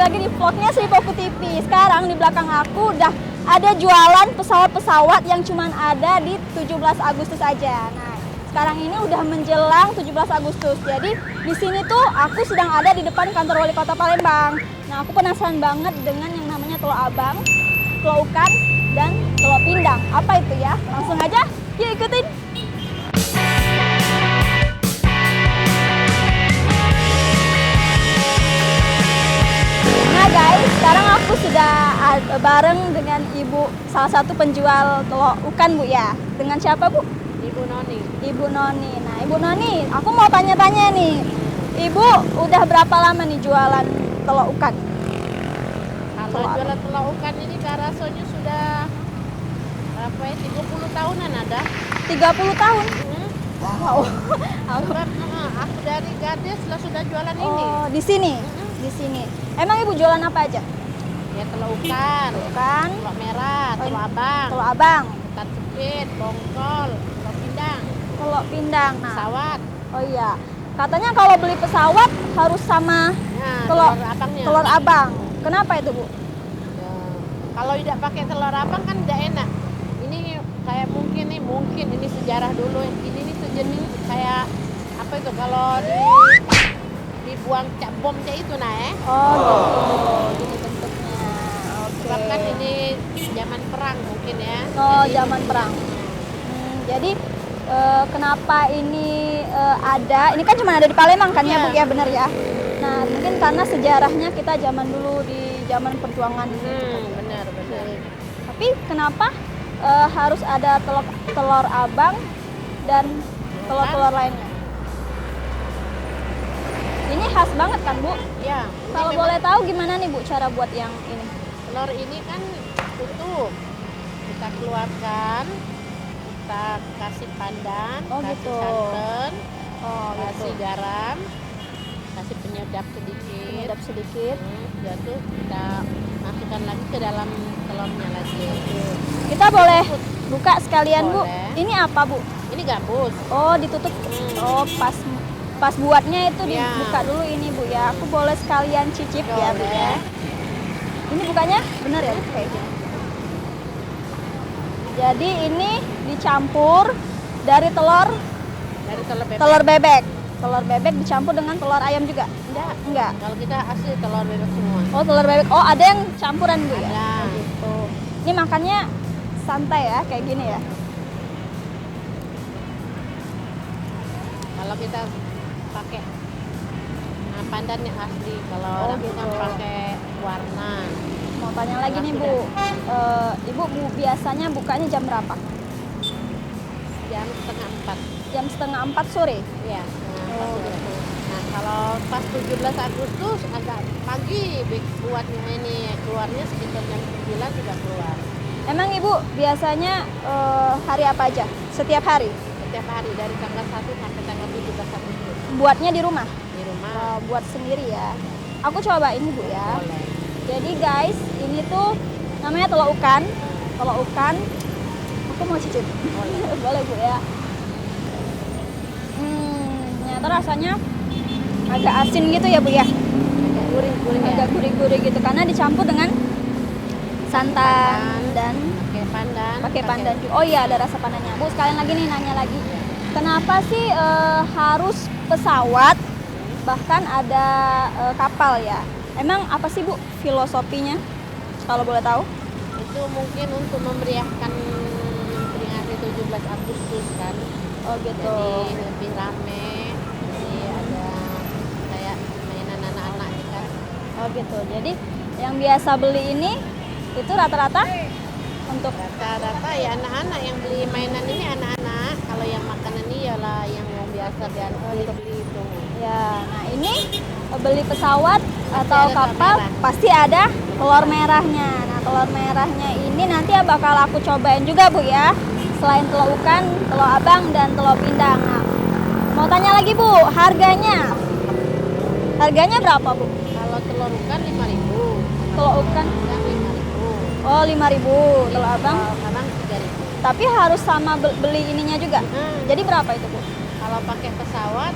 lagi di vlognya Sri Poku TV. Sekarang di belakang aku udah ada jualan pesawat-pesawat yang cuman ada di 17 Agustus aja. Nah, sekarang ini udah menjelang 17 Agustus. Jadi di sini tuh aku sedang ada di depan kantor Wali Kota Palembang. Nah, aku penasaran banget dengan yang namanya telur abang, telur ukan, dan telur pindang. Apa itu ya? Langsung aja, yuk ikutin. Nah guys, sekarang aku sudah bareng dengan ibu, salah satu penjual telur ukan bu ya. Dengan siapa bu? Ibu Noni. Ibu Noni. Nah Ibu Noni, aku mau tanya-tanya nih. Ibu udah berapa lama nih jualan telur ukan? Kalau jualan telur ukan ini karasonya sudah berapa ya? 30 tahunan ada. 30 tahun? Wow. Sebab aku dari Gades sudah jualan ini. Oh, di sini? Di sini. Emang ibu jualan apa aja? Ya telur ukan, Ukan, telur merah, telur abang, telur abang, ketan cepit, bongkol, telur pindang, telur pindang. Nah, pesawat. oh iya. Katanya kalau beli pesawat harus sama Nah, telur abangnya. telur abang. Kenapa itu, Bu? Ya, kalau tidak pakai telur abang kan tidak enak. Ini kayak mungkin ini sejarah dulu. Ini sejenis kayak apa itu kalau dibuang cap bom kayak itu Oh, gitu. Gini bentuknya. Oke. Sebab kan ini zaman perang mungkin ya. Oh, Jadi, zaman perang. Jadi kenapa ini ada? Ini kan cuma ada di Palembang kan ya, Bu ya, benar ya? Nah, mungkin karena sejarahnya kita zaman dulu di zaman perjuangan. benar. Tapi kenapa harus ada telur abang dan telur-telur lainnya? Ini khas banget kan, Bu? Ya. Kalau boleh tahu gimana nih, Bu, cara buat yang ini? Telur ini kan tutup. Kita keluarkan, kita kasih pandan, Oh, kasih gitu. santan, Oh, kasih gitu. garam, kasih penyedap sedikit. Penyedap sedikit. Jatuh kita masukkan lagi ke dalam telurnya lagi. Kita boleh buka sekalian, Bu. Boleh. Ini apa, Bu? Ini gabus. Oh, ditutup. Oh, pas buatnya itu Ya. dibuka dulu ini, Bu ya. Aku boleh sekalian cicip ya, Bu ya. Boleh. Ini bukanya bener ya, Bu, kayak gini. Jadi ini dicampur dari telur Telur bebek. Telur bebek dicampur dengan telur ayam juga? Enggak. Kalau kita asli telur bebek semua. Oh, telur bebek. Oh, ada yang campuran, Bu ya? Ada. Oh, gitu. Ini makannya santai ya, kayak gini ya. Kalau kita pakai pandan yang asli, kalau Oh, orang gitu. kan pakai warna. Mau tanya lagi nih, Bu. Ibu biasanya bukanya jam berapa? Jam setengah 4. Jam setengah 4 sore? Ya. Oh, gitu. Nah, kalau pas 17 Agustus agak pagi buatnya ini keluarnya sekitar jam 9 sudah keluar. Emang Ibu biasanya hari apa aja? Setiap hari? Setiap hari dari tanggal 1 sampai tanggal 17 Agustus Buatnya di rumah? di rumah. Buat sendiri ya. Aku coba ini, Bu ya. Boleh. Jadi guys, ini tuh namanya telur ukan. Telur ukan. Aku mau cicip. Boleh, Bu ya. Ternyata rasanya agak asin gitu ya, Bu ya. Gurih-gurih ya. Agak gurih-gurih gitu karena dicampur dengan santan dan Pakai pandan. juga. Oh iya, ada rasa pandannya. Bu, sekalian lagi nih nanya lagi. Kenapa sih harus pesawat bahkan ada kapal ya? Emang apa sih, Bu, filosofinya? Kalau boleh tahu? Itu mungkin untuk memeriahkan memperingati 17 Agustus kan. Oh gitu. Jadi lebih rame. Jadi ada kayak mainan anak-anak kan. Oh gitu. Jadi yang biasa beli ini itu rata-rata untuk Rata-rata ya anak-anak yang beli mainan ini anak-anak. Kalau yang makanan ini yalah yang biasa beli itu. ya. Nah, ini beli pesawat atau ada kapal telur merah. pasti ada telur merahnya. Nah, telur merahnya ini nanti bakal aku cobain juga, Bu ya. Selain telur ukan, telur abang dan telur pindang. Nah, mau tanya lagi, Bu, harganya? Harganya berapa, Bu? Kalau telur ukan 5.000. Telur ukan? Yang 5.000. Oh, 5.000. Telur abang? Abang 3.000. Tapi harus sama beli ininya juga. Jadi berapa itu, Bu? Kalau pakai pesawat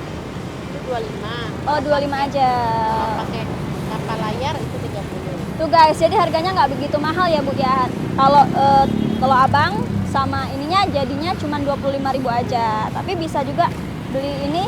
itu 25. Oh, 25 aja. Kalau pakai kapal layar itu 30. Tuh guys, jadi harganya nggak begitu mahal ya Bu ya. Kalau telur abang sama ininya jadinya cuma 25.000 aja. Tapi bisa juga beli ini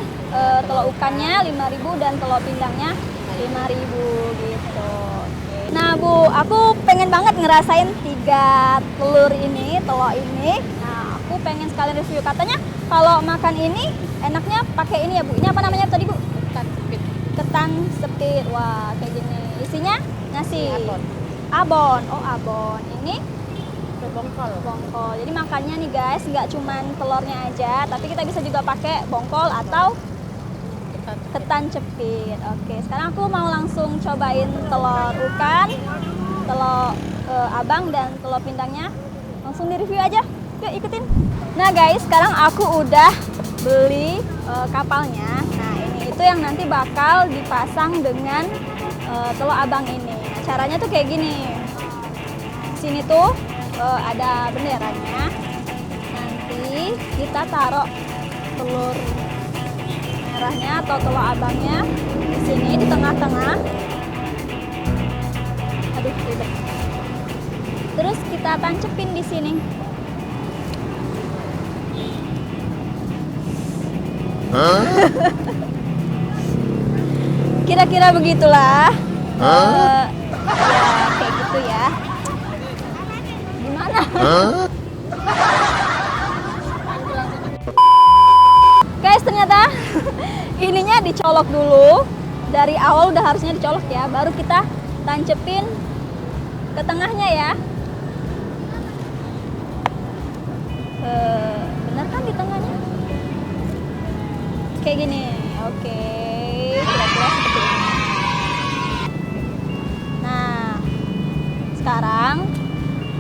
telur ikannya 5.000 dan telur pindangnya 5.000 gitu. Oke. Nah Bu, aku pengen banget ngerasain 3 telur ini, telur ini. Nah, aku pengen sekalian review. Katanya kalau makan ini enaknya pakai ini ya Bu. Ini apa namanya tadi Bu? Ketan sepit. Ketan sepit. Wah, kayak gini. Isinya nasi. Abon. Abon. Oh, abon. Ini Bongkol. bongkol. Jadi makannya nih guys, nggak cuman telurnya aja, tapi kita bisa juga pakai bongkol atau ketan cepit. Oke, sekarang aku mau langsung cobain telur ikan, telur abang dan telur pindangnya. Langsung di review aja. Yuk ikutin. Nah guys, sekarang aku udah beli kapalnya. Nah ini itu yang nanti bakal dipasang dengan telur abang ini. Nah, caranya tuh kayak gini. Di sini tuh ada benderanya. Nanti kita taruh telur merahnya atau telur abangnya di sini di tengah-tengah. Aduh, ribet. Terus kita tancepin di sini. Kira-kira begitulah. Ya kayak gitu ya. Gimana? Guys, ternyata ininya dicolok dulu. Dari awal udah harusnya dicolok ya, baru kita tancepin ke tengahnya ya. Bener kan di tengahnya? Kayak gini. Oke, kira-kira seperti ini. Nah, sekarang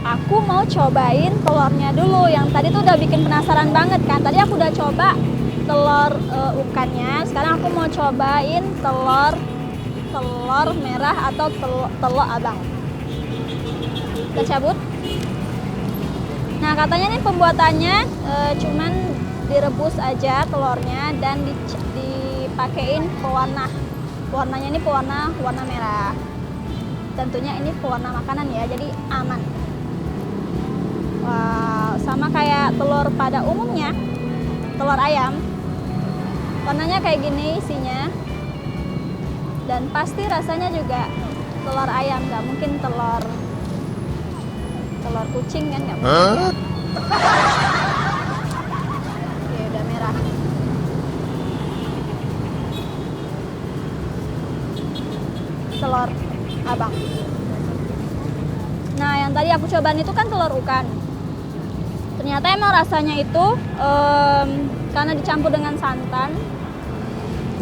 aku mau cobain telurnya dulu. Yang tadi tuh udah bikin penasaran banget kan. Tadi aku udah coba telur ikannya. Sekarang aku mau cobain telur merah atau telur abang. Kita cabut. Nah, katanya nih pembuatannya cuman direbus aja telurnya dan dipakein pewarna. Warnanya ini warna merah. Tentunya ini pewarna makanan ya, jadi aman. Wow, sama kayak telur pada umumnya, telur ayam. Warnanya kayak gini isinya. Dan pasti rasanya juga telur ayam, nggak mungkin telur kucing kan, nggak mungkin. Oke, udah merah. Telur abang. Nah, yang tadi aku cobain itu kan telur ikan. Ternyata emang rasanya itu karena dicampur dengan santan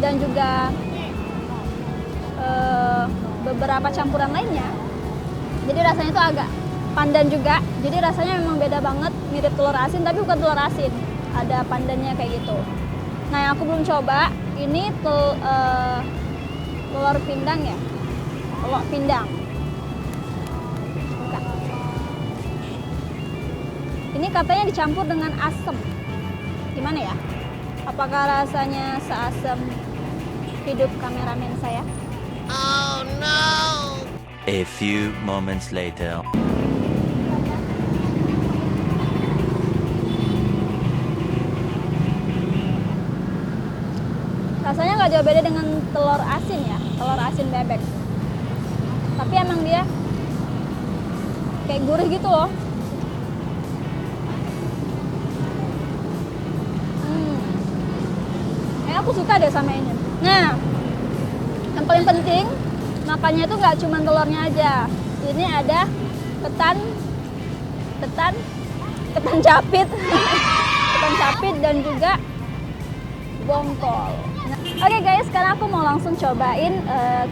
dan juga beberapa campuran lainnya, jadi rasanya itu agak pandan juga. Jadi rasanya memang beda banget, mirip telur asin tapi bukan telur asin, ada pandannya kayak gitu. Nah, yang aku belum coba ini telur pindang ya, telur pindang. Bukan. Ini katanya dicampur dengan asem. Gimana ya? Apakah rasanya seasem hidup kameramen saya? Oh no. A few moments later. Rasanya nggak jauh beda dengan telur asin ya, telur asin bebek. Tapi emang dia kayak gurih gitu loh. Aku suka deh sama ini. Nah, yang paling penting makannya itu nggak cuma telurnya aja. Ini ada ketan capit, ketan capit dan juga bongkol. Nah, oke guys, sekarang aku mau langsung cobain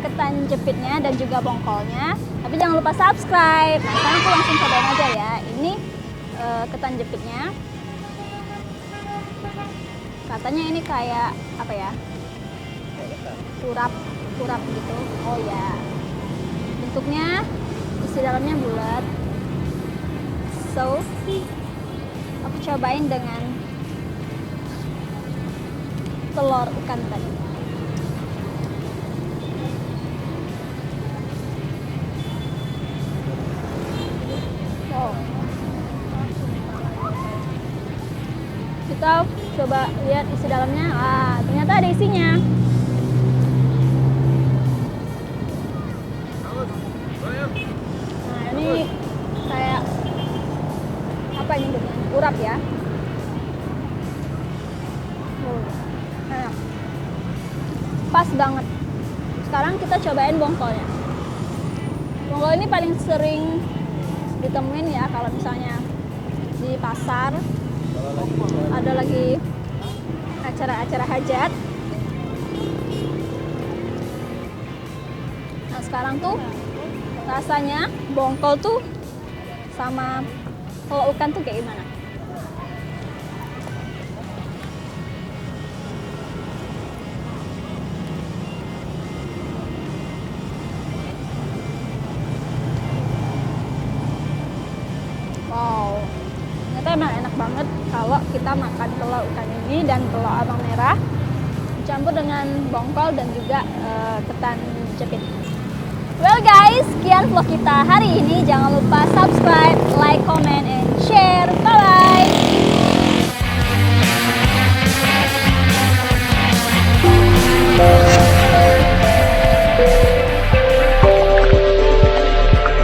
ketan jepitnya dan juga bongkolnya. Tapi jangan lupa subscribe. Nah, sekarang aku langsung cobain aja ya. Ini ketan jepitnya. Katanya ini kayak apa ya? Kurap gitu. Oh ya. Bentuknya isi dalamnya bulat. So, aku cobain dengan telur ikan tadi. Kita coba lihat isi dalamnya. Ah, ternyata ada isinya. Nah, ini kayak apa ini bentuknya? Urap ya. Enak. Pas banget. Sekarang kita cobain bongkolnya. Bongkol ini paling sering ditemuin ya kalau misalnya di pasar ada lagi acara-acara hajat. Nah sekarang tuh rasanya bongkol tuh sama lolokan tuh kayak gimana? Wow, ternyata emang enak banget kalau kita makan telur ikan ini dan telur abang merah dicampur dengan bongkol dan juga ketan jepit. Well guys, sekian vlog kita hari ini. Jangan lupa subscribe, like, comment, and